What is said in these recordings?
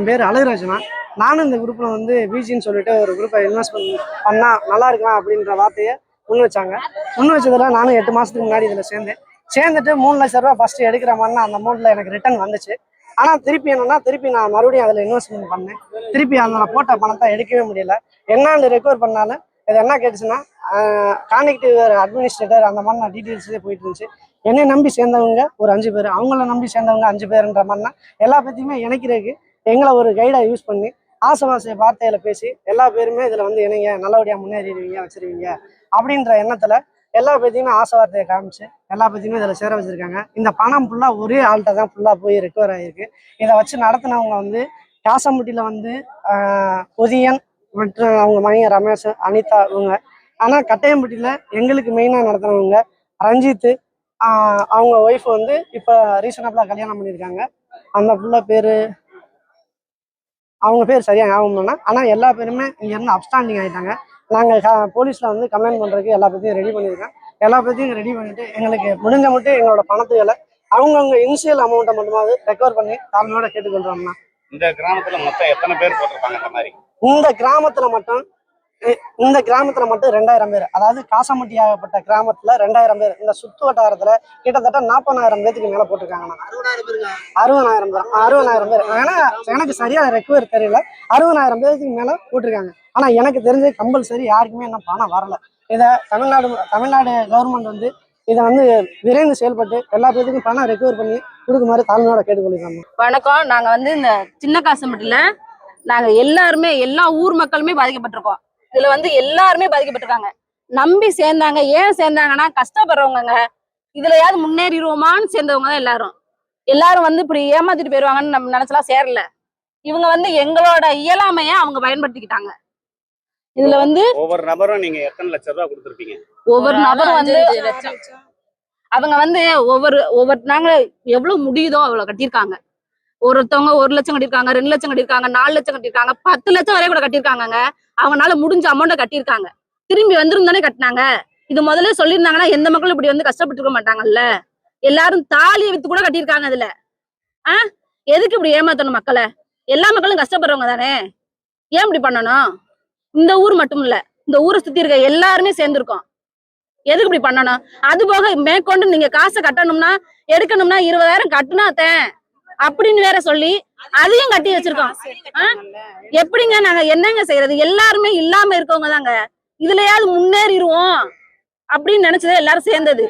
என் பேர் அழகுராஜனா. நானும் இந்த குரூப்பில் வந்து பிஜின்னு சொல்லிட்டு ஒரு குரூப்பை இன்வெஸ்ட்மெண்ட் பண்ணால் நல்லா இருக்கலாம் அப்படின்ற வார்த்தையை முன் வச்சாங்க. முன் வச்சதில் நானும் 8 மாதத்துக்கு முன்னாடி இதில் சேர்ந்துட்டு 3 லட்ச ரூபா ஃபஸ்ட்டு எடுக்கிற மாதிரி அந்த அமௌண்ட்டில் எனக்கு ரிட்டர்ன் வந்துச்சு. ஆனால் திருப்பி நான் மறுபடியும் அதில் இன்வெஸ்ட்மெண்ட் பண்ணேன். திருப்பி அதில் போட்ட பணத்தை எடுக்கவே முடியல. என்னான்னு ரெக்கவர் பண்ணாலும் இது என்ன கேட்டுச்சுன்னா கான்டெக்டிவ் அட்மினிஸ்ட்ரேட்டர் அந்த மாதிரி நான் டீட்டெயில்ஸே போயிட்டு இருந்துச்சு. என்னை நம்பி சேர்ந்தவங்க ஒரு 5 பேர், அவங்கள நம்பி சேர்ந்தவங்க 5 பேருன்ற மாதிரினா எல்லா பற்றியுமே இணைக்கிறதுக்கு எங்களை ஒரு கைடாக யூஸ் பண்ணி ஆசை வார்த்தையில பேசி எல்லா பேருமே இதில் வந்து இணைங்க, நல்லபடியாக முன்னேறிடுவீங்க வச்சிருவீங்க அப்படின்ற எண்ணத்தில் எல்லா பற்றியுமே ஆசை வார்த்தையை காமிச்சு எல்லா பற்றியுமே இதில் சேர வச்சுருக்காங்க. இந்த பணம் ஃபுல்லாக ஒரே ஆள்கிட்ட தான் ஃபுல்லாக போய் ரெக்கவர் ஆகிருக்கு. இதை வச்சு நடத்தினவங்க வந்து காசம்பட்டியில் வந்து உதயன் மற்றும் அவங்க மையன் ரமேஷ், அனிதா இவங்க. ஆனால் கட்டையம்பட்டியில் எங்களுக்கு மெயினாக நடத்தினவங்க ரஞ்சித்து, அவங்க ஒய்ஃப் வந்து இப்போ ரீசனபிளாக கல்யாணம் பண்ணியிருக்காங்க. அந்த ஃபுல்லாக பேர் அவங்க பேர் சரியாக ஞாபகம் பண்ணா. ஆனால் எல்லா பேருமே இங்கேருந்து அப்ஸ்டாண்டிங் ஆகிட்டாங்க. நாங்கள் போலீஸில் வந்து கம்ப்ளைண்ட் பண்ணுறதுக்கு எல்லா பற்றியும் ரெடி பண்ணியிருக்கேன். எல்லா பற்றியும் ரெடி பண்ணிவிட்டு எங்களுக்கு முடிஞ்ச மட்டும் எங்களோட பணத்துகளை அவங்கவுங்க இனிஷியல் அமௌண்ட்டை மட்டுமாவது ரெக்கவர் பண்ணி தாழ்மையோட கேட்டுக்கொள்கிறோம்னா. இந்த கிராமத்தில் மொத்தம் எத்தனை பேர் போட்டிருப்பாங்க இந்த மாதிரி? இந்த கிராமத்தில் மட்டும் 2000 பேர், அதாவது காசம்பட்டி ஆகப்பட்ட கிராமத்தில் 2000 பேர். இந்த சுற்று வட்டாரத்தில் கிட்டத்தட்ட 40,000 பேருக்கு மேலே போட்டிருக்காங்கண்ணா. 60,000 பேர். ஏன்னா எனக்கு சரியாக ரெக்கவர் தெரியல. 60,000 பேருக்கு மேலே போட்டிருக்காங்க. ஆனால் எனக்கு தெரிஞ்ச கம்பல்சரி யாருக்குமே என்ன பணம் வரல. இதை தமிழ்நாடு கவர்மெண்ட் வந்து இதை வந்து விரைந்து செயல்பட்டு எல்லா பேருக்கும் பணம் ரெக்கவர் பண்ணி கொடுக்குமாறு தாழ்மையோட கேட்டுக்கொள்ளிருக்காங்க. வணக்கம். நாங்கள் வந்து இந்த சின்ன காசம்பட்டியில் நாங்கள் எல்லாருமே எல்லா ஊர் மக்களுமே பாதிக்கப்பட்டிருக்கோம். இதுல வந்து எல்லாருமே பாதிக்கப்பட்டிருக்காங்க. நம்பி சேர்ந்தாங்க. ஏன் சேர்ந்தாங்கன்னா கஷ்டப்படுறவங்க. இதுலயாவது முன்னேறிடுவோமான்னு சேர்ந்தவங்க தான் எல்லாரும் வந்து இப்படி ஏமாத்திட்டு போயிருவாங்கன்னு நம்ம நினைச்சலாம் சேரல. இவங்க வந்து எங்களோட இயலாமைய அவங்க பயன்படுத்திக்கிட்டாங்க. இதுல வந்து ஒவ்வொரு நபரும் நீங்க எத்தனை லட்சம் ரூபாய் கொடுத்துருப்பீங்க? ஒவ்வொரு நபரும் வந்து அவங்க வந்து ஒவ்வொரு நாங்க எவ்வளவு முடியுதோ அவ்வளவு கட்டியிருக்காங்க. ஒருத்தவங்க 1 லட்சம் கட்டியிருக்காங்க, 2 லட்சம் கட்டியிருக்காங்க, 4 லட்சம் கட்டியிருக்காங்க, 10 லட்சம் வரை கூட கட்டியிருக்காங்க. அவங்களால முடிஞ்ச அமௌண்ட்டை கட்டியிருக்காங்க. திரும்பி வந்துருந்தானே கட்டினாங்க. இது முதல்ல சொல்லியிருந்தாங்கன்னா எந்த மக்களும் இப்படி வந்து கஷ்டப்பட்டு இருக்க மாட்டாங்கல்ல. எல்லாரும் தாலியை வித்து கூட கட்டியிருக்காங்க. அதுல எதுக்கு இப்படி ஏமாத்தணும் மக்களை? எல்லா மக்களும் கஷ்டப்படுறவங்க தானே. ஏன் இப்படி பண்ணணும்? இந்த ஊர் மட்டும் இல்ல, இந்த ஊரை சுத்தி இருக்க எல்லாருமே சேர்ந்துருக்கோம். எதுக்கு இப்படி பண்ணணும்? அது போக மேற்கொண்டு நீங்க காசை கட்டணும்னா எடுக்கணும்னா 20,000 கட்டுனாத்தேன் அப்படின்னு வேற சொல்லி அதையும் கட்டி வச்சிருக்கோம். எப்படிங்க நாங்க என்னங்க செய்யறது? எல்லாருமே இல்லாம இருக்கவங்க தாங்க. இதுலயாவது முன்னேறிடுவோம் அப்படின்னு நினைச்சதே எல்லாரும் சேர்ந்தது.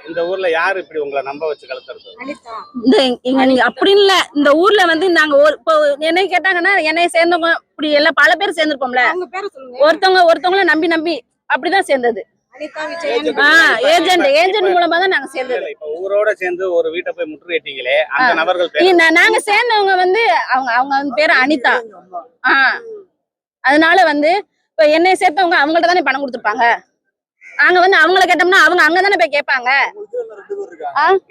இந்த ஊர்ல யாரு இப்படி உங்களை நம்ப வச்சு கலத்துறது? அப்படின்னு இல்ல. இந்த ஊர்ல வந்து நாங்க இப்போ என்னை கேட்டாங்கன்னா என்னைய சேர்ந்தவங்க இப்படி எல்லாம் பல பேர் சேர்ந்திருப்போம்ல. ஒருத்தவங்கள நம்பி அப்படிதான் சேர்ந்தது. ஏஜென்ட் மூலமா தான் நாங்க சேர்ந்தது. இப்ப ஊரோட சேர்ந்து ஒரு வீட்டை போய் முற்றுகையிட்டீங்களே, அந்த நபர்கள் நாங்க சேர்ந்தவங்க வந்து அவங்க பேரு அனிதா. அதனால வந்து இப்ப என்னை சேர்த்தவங்க அவங்கள்ட்ட தானே பணம் கொடுத்துருப்பாங்க. நாங்க வந்து அவங்கள கேட்டோம்னா அவங்க அங்கதானே போய் கேட்பாங்க.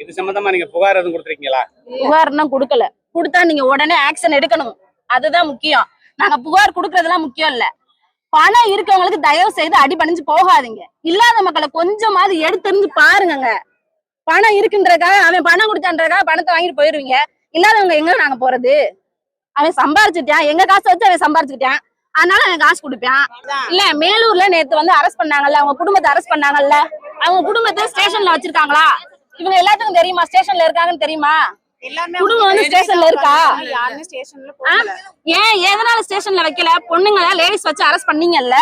இது சம்பந்தமா நீங்க புகார் எதுவும் கொடுத்துருக்கீங்களா? புகார்லாம் கொடுக்கல. கொடுத்தா நீங்க உடனே ஆக்ஷன் எடுக்கணும். அதுதான் முக்கியம். நாங்க புகார் கொடுக்கறதெல்லாம் முக்கியம் இல்ல. பணம் இருக்கவங்களுக்கு தயவு செய்து அடிபணிஞ்சு போகாதீங்க. இல்லாத மக்களை கொஞ்சமாவது எடுத்தெறிஞ்சு பாருங்க. பணம் இருக்குன்றதுக்காக அவன் பணம் கொடுத்தான்றதுக்காக பணத்தை வாங்கிட்டு போயிருவீங்க. இல்லாதவங்க எங்க நாங்க போறது? அவன் சம்பாரிச்சுட்டான், எங்க காசை வச்சு அவன் சம்பாரிச்சுக்கிட்டான், அதனால அவன் காசு கொடுப்பான். இல்ல மேலூர்ல நேத்து வந்து அரெஸ்ட் பண்ணாங்கல்ல, அவங்க குடும்பத்தை அரெஸ்ட் பண்ணாங்கல்ல. அவங்க குடும்பத்தை ஸ்டேஷன்ல வச்சிருக்காங்களா? இவங்க எல்லாத்துக்கும் தெரியுமா ஸ்டேஷன்ல இருக்காங்கன்னு? தெரியுமா? குடும்பம் வந்து ஸ்டேஷன்ல இருக்கா? ஏன் எதனால ஸ்டேஷன்ல வைக்கல? பொண்ணுங்க லேடிஸ் வச்சு அரெஸ்ட் பண்ணீங்கல்ல,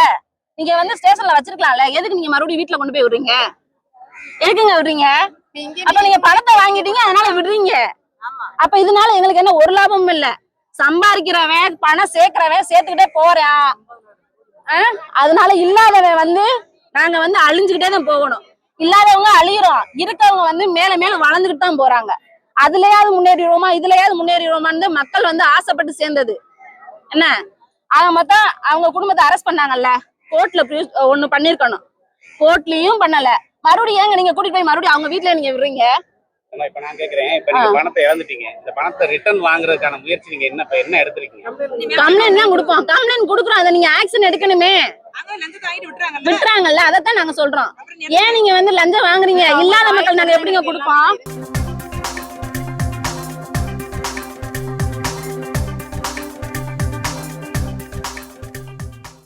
நீங்க வந்து ஸ்டேஷன்ல வச்சிருக்கலாம்ல. எதுக்கு நீங்க மறுபடியும் வீட்டுல கொண்டு போய் விடுறீங்க? எதுக்குங்க விடுறீங்க? அப்ப நீங்க பணத்தை வாங்கிட்டீங்க, அதனால விடுறீங்க. அப்ப இதனால எங்களுக்கு என்ன ஒரு லாபமும் இல்ல. சம்பாதிக்கிறவன் பணம் சேர்க்கிறவன் சேர்த்துக்கிட்டே போறான். அதனால இல்லாதவன் வந்து நாங்க வந்து அழிஞ்சுக்கிட்டே தான் போகணும். இல்லாதவங்க அழியிறோம், இருக்கவங்க வந்து மேல மேல வளர்ந்துக்கிட்டு தான் போறாங்க. அதுலயாவது முன்னேறிடுவோமா இதுலயாவது முன்னேறிடுவோமான்னு மக்கள் வந்து ஆசைப்பட்டு சேர்ந்தது. என்ன அவங்க மொத்தம் அவங்க குடும்பத்தை அரெஸ்ட் பண்ணாங்கல்ல, கோர்ட்ல ஒண்ணு பண்ணிருக்கணும். கோர்ட்லயும் பண்ணல. மறுபடியும் ஏங்க நீங்க கூட்டிட்டு போய் மறுபடியும் அவங்க வீட்டுல நீங்க விடுறீங்க? இப்ப நான் கேக்குறேன், இப்ப நீங்க பணத்தை இழந்துட்டீங்க, இந்த பணத்தை ரிட்டர்ன் வாங்குறதுக்கான முயற்சி நீங்க என்ன எடுத்துருக்கீங்க? கம்ப்ளைண்ட் தான் கொடுப்போம். கம்ப்ளைண்ட் கொடுக்குறோம். அதை நீங்க ஆக்ஷன் எடுக்கணுமே. விட்டுறாங்கல்ல, அதைத்தான் நாங்க சொல்றோம். ஏன் நீங்க வந்து லஞ்சம் வாங்குறீங்க? இல்லாத மக்கள் நாங்க எப்படிங்க கொடுப்போம்?